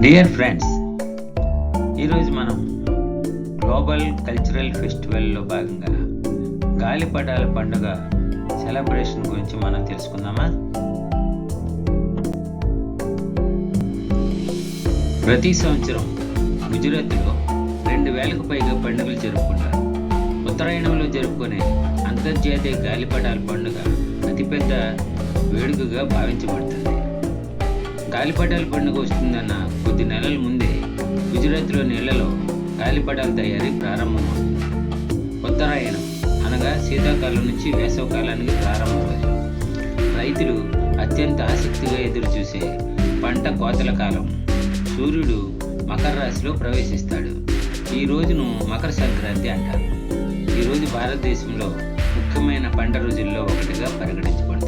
Dear friends, ఈరోజు మనం global cultural ఫెస్టివల్లో భాగంగా గాలిపటాల పండుగ సెలబ్రేషన్ గురించి మనం తెలుసుకుందామా? ప్రతి సంవత్సరం గుజరాత్లో 2000కు పైగా పండుగలు జరుపుకుంటారు. ఉత్తరాయణంలో జరుపుకునే అంతర్జాతీయ గాలిపటాల పండుగ అతిపెద్ద వేడుకగా భావించబడుతుంది. గాలిపటాల పండుగ వస్తుందన్న కొద్ది నెలల ముందే గుజరాత్లోని ఇళ్లలో గాలిపటాల తయారీ ప్రారంభమవుతుంది. ఉత్తరాయణం అనగా శీతాకాలం నుంచి వేసవకాలానికి ప్రారంభం రోజు. రైతులు అత్యంత ఆసక్తిగా ఎదురుచూసే పంట కోతల కాలం. సూర్యుడు మకర రాశిలో ప్రవేశిస్తాడు. ఈ రోజును మకర సంక్రాంతి అంటారు. ఈరోజు భారతదేశంలో ముఖ్యమైన పంట రోజుల్లో ఒకటిగా పరిగణించబడుతుంది.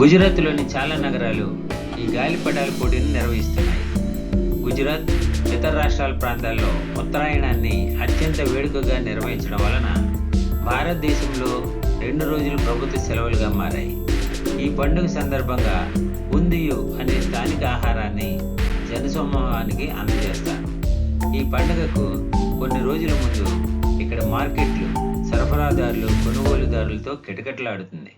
గుజరాత్లోని చాలా నగరాలు ఈ గాలిపటాల పోటీని నిర్వహిస్తున్నాయి. గుజరాత్ ఇతర రాష్ట్రాల ప్రాంతాల్లో ఉత్తరాయణాన్ని అత్యంత వేడుకగా నిర్వహించడం వలన భారతదేశంలో 2 రోజులు ప్రభుత్వ సెలవులుగా మారాయి. ఈ పండుగ సందర్భంగా బూందియు అనే స్థానిక ఆహారాన్ని జనసమూహానికి అందజేస్తారు. ఈ పండుగకు కొన్ని రోజుల ముందు ఇక్కడ మార్కెట్లు సరఫరాదారులు కొనుగోలుదారులతో కిటకిటలాడుతుంది.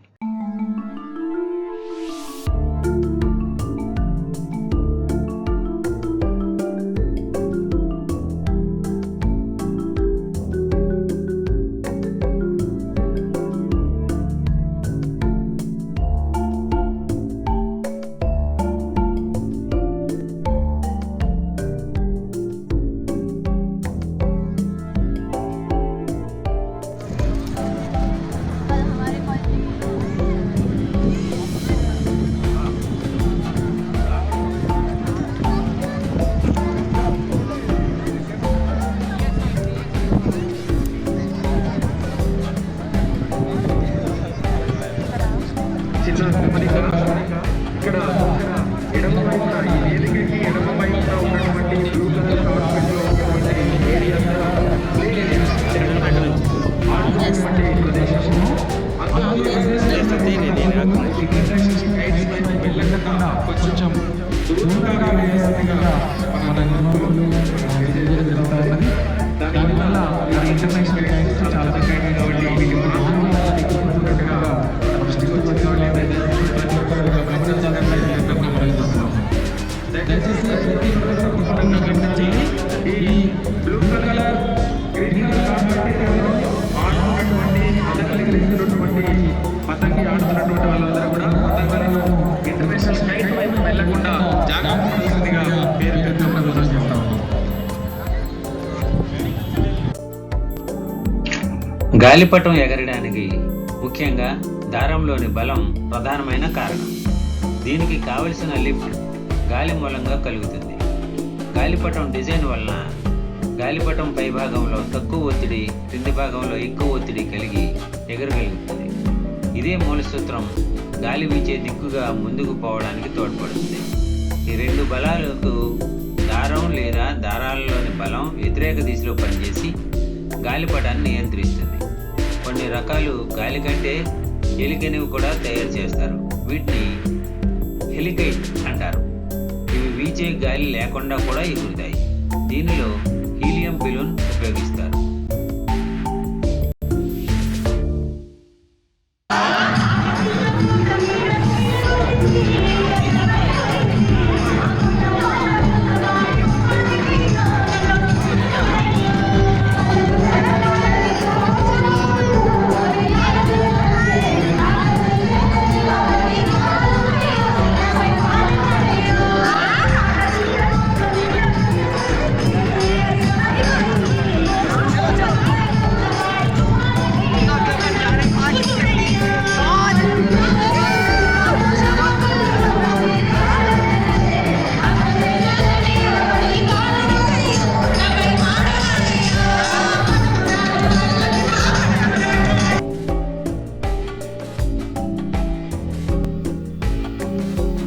గాలిపటం ఎగరడానికి ముఖ్యంగా దారంలోని బలం ప్రధానమైన కారణం. దీనికి కావలసిన లిఫ్ట్ గాలి మూలంగా కలుగుతుంది. గాలిపటం డిజైన్ వలన గాలిపటం పై భాగంలో తక్కువ ఒత్తిడి, క్రింది భాగంలో ఎక్కువ ఒత్తిడి కలిగి ఎగరగలుగుతుంది. ఇదే మూల సూత్రం గాలి వీచే దిక్కుగా ముందుకు పోవడానికి తోడ్పడుతుంది. ఈ 2 బలాలకు దారం లేదా దారాలలోని బలం వ్యతిరేక దిశలో పనిచేసి గాలిపటాన్ని నియంత్రిస్తుంది. కొన్ని రకాలు గాలి కంటే తేలికైనవి కూడా తయారు చేస్తారు. వీటిని హెలికైట్ అంటారు. ఇవి వీచే గాలి లేకుండా కూడా ఎగురుతాయి. దీనిలో హీలియం బెలూన్ ఉపయోగిస్తారు.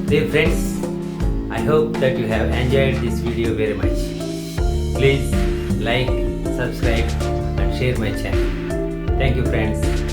Dear friends, I hope that you have enjoyed this video very much. Please like, subscribe and share my channel. Thank you friends.